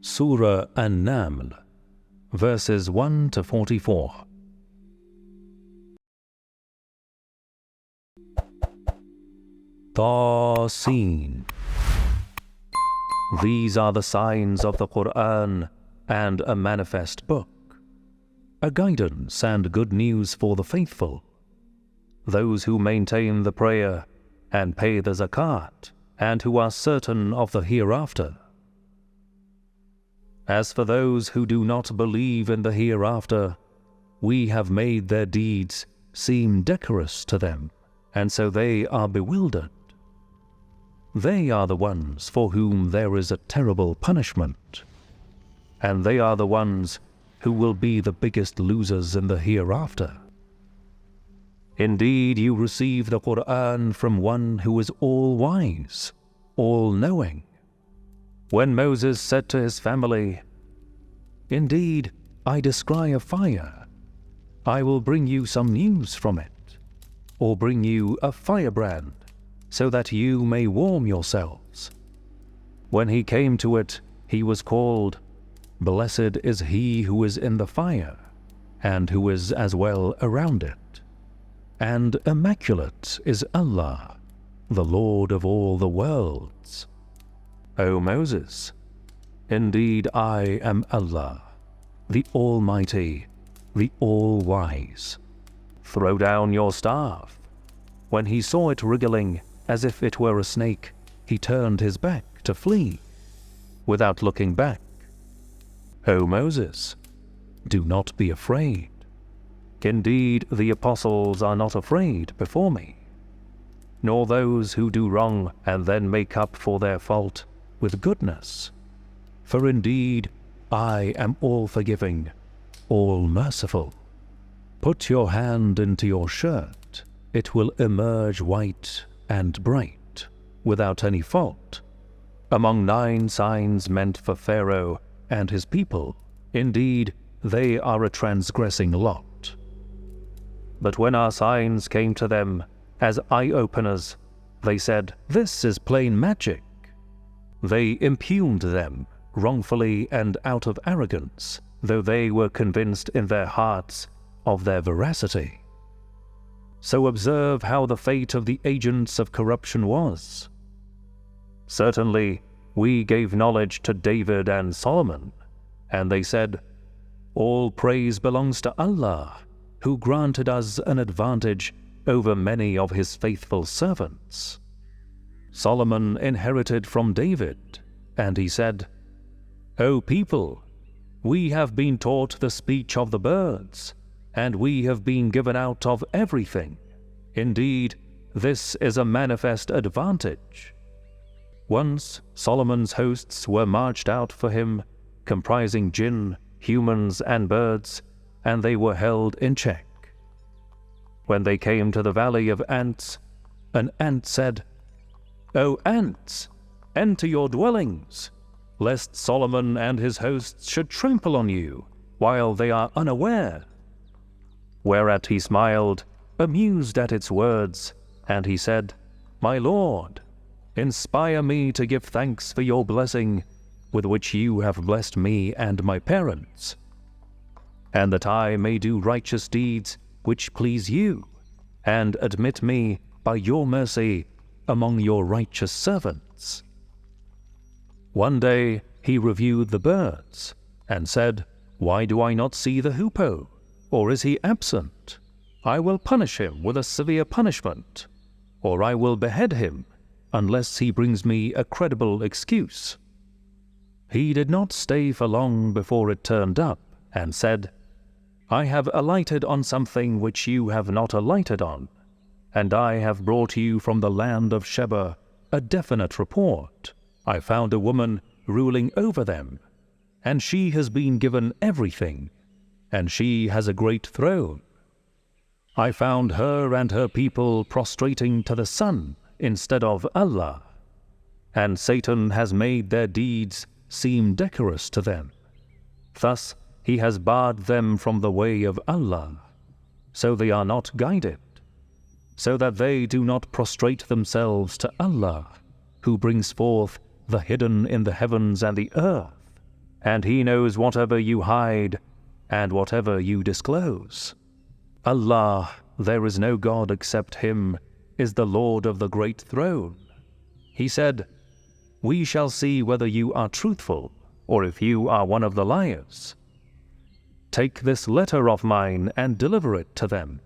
Surah Al-Naml, verses 1 to 44. Tasin. These are the signs of the Quran and a manifest book, a guidance and good news for the faithful, those who maintain the prayer and pay the zakat, and who are certain of the hereafter. As for those who do not believe in the hereafter, we have made their deeds seem decorous to them, and so they are bewildered. They are the ones for whom there is a terrible punishment, and they are the ones who will be the biggest losers in the hereafter. Indeed, you receive the Quran from one who is all-wise, all-knowing. When Moses said to his family, "Indeed, I descry a fire. I will bring you some news from it, or bring you a firebrand, so that you may warm yourselves." When he came to it, he was called, "Blessed is he who is in the fire, and who is as well around it. And immaculate is Allah, the Lord of all the worlds. O Moses, indeed I am Allah, the Almighty, the All-Wise. Throw down your staff." When he saw it wriggling as if it were a snake, he turned his back to flee, without looking back. "O Moses, do not be afraid. Indeed, the apostles are not afraid before me, nor those who do wrong and then make up for their fault with goodness. For indeed, I am all-forgiving, all-merciful. Put your hand into your shirt, it will emerge white and bright, without any fault, among 9 signs meant for Pharaoh and his people. Indeed, they are a transgressing lot. But when our signs came to them as eye-openers, they said, 'This is plain magic.' They impugned them wrongfully and out of arrogance, though they were convinced in their hearts of their veracity. So observe how the fate of the agents of corruption was. Certainly, we gave knowledge to David and Solomon, and they said, 'All praise belongs to Allah, who granted us an advantage over many of his faithful servants.' Solomon inherited from David, and he said, 'O people, we have been taught the speech of the birds, and we have been given out of everything. Indeed, this is a manifest advantage.' Once Solomon's hosts were marched out for him, comprising jinn, humans, and birds, and they were held in check. When they came to the valley of ants, an ant said, 'O ants, enter your dwellings, lest Solomon and his hosts should trample on you while they are unaware.' Whereat he smiled, amused at its words, and he said, 'My Lord, inspire me to give thanks for your blessing with which you have blessed me and my parents, and that I may do righteous deeds which please you, and admit me by your mercy among your righteous servants.' One day he reviewed the birds, and said, 'Why do I not see the hoopoe? Or is he absent? I will punish him with a severe punishment, or I will behead him, unless he brings me a credible excuse.' He did not stay for long before it turned up, and said, 'I have alighted on something which you have not alighted on, and I have brought you from the land of Sheba a definite report. I found a woman ruling over them, and she has been given everything, and she has a great throne. I found her and her people prostrating to the sun instead of Allah, and Satan has made their deeds seem decorous to them. Thus he has barred them from the way of Allah, so they are not guided, so that they do not prostrate themselves to Allah, who brings forth the hidden in the heavens and the earth, and He knows whatever you hide and whatever you disclose. Allah, there is no God except Him, is the Lord of the great throne. He said, we shall see whether you are truthful or if you are one of the liars. Take this letter of mine and deliver it to them.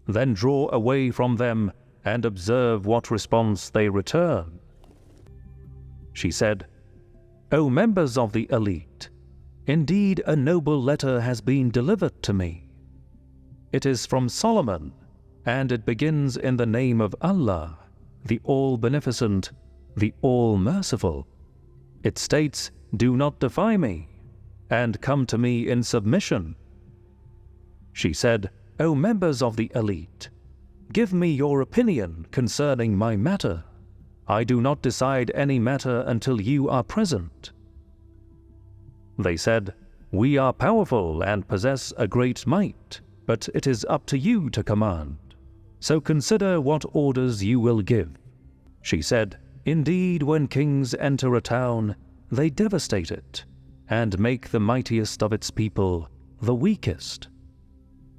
Then draw away from them and observe what response they return. She said, O members of the elite, indeed a noble letter has been delivered to me. It is from Solomon, and it begins in the name of Allah, the All-Beneficent, the All-Merciful. It states, do not defy me, and come to me in submission. She said, O members of the elite, give me your opinion concerning my matter. I do not decide any matter until you are present. They said, we are powerful and possess a great might, but it is up to you to command. So consider what orders you will give. She said, indeed, when kings enter a town, they devastate it, and make the mightiest of its people the weakest.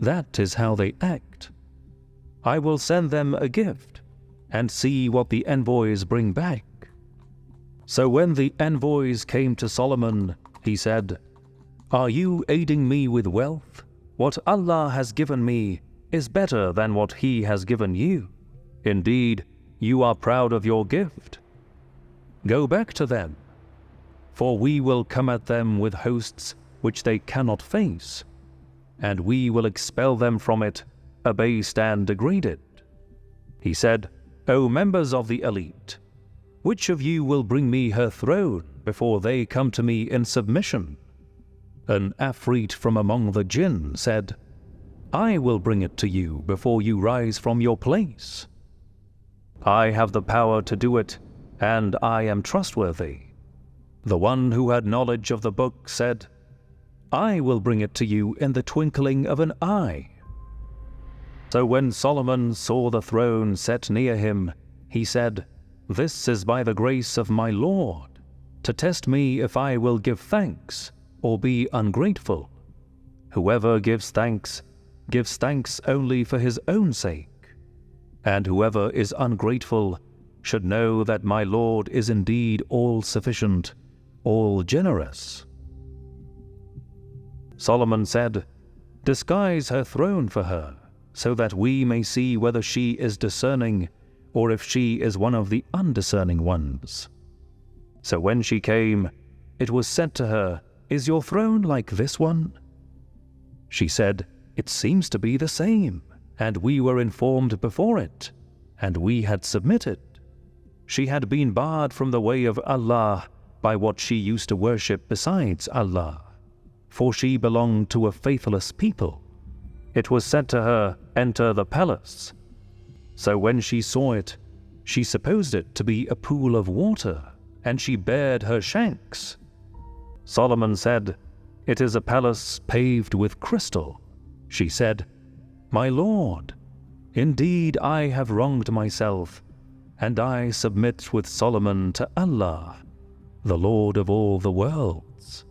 That is how they act. I will send them a gift, and see what the envoys bring back. So when the envoys came to Solomon, he said, are you aiding me with wealth? What Allah has given me is better than what He has given you. Indeed, you are proud of your gift. Go back to them, for we will come at them with hosts which they cannot face, and we will expel them from it, abased and degraded. He said, O members of the elite, which of you will bring me her throne before they come to me in submission? An Afrit from among the jinn said, I will bring it to you before you rise from your place. I have the power to do it, and I am trustworthy. The one who had knowledge of the book said, I will bring it to you in the twinkling of an eye. So when Solomon saw the throne set near him, he said, this is by the grace of my Lord, to test me if I will give thanks or be ungrateful. Whoever gives thanks only for his own sake, and whoever is ungrateful should know that my Lord is indeed all-sufficient, all-generous. Solomon said, disguise her throne for her, so that we may see whether she is discerning or if she is one of the undiscerning ones. So when she came, it was said to her, is your throne like this one? She said, it seems to be the same, and we were informed before it, and we had submitted. She had been barred from the way of Allah by what she used to worship besides Allah, for she belonged to a faithless people. It was said to her, enter the palace. So when she saw it, she supposed it to be a pool of water, and she bared her shanks. Solomon said, it is a palace paved with crystal. She said, my Lord, indeed I have wronged myself, and I submit with Solomon to Allah, the Lord of all the worlds.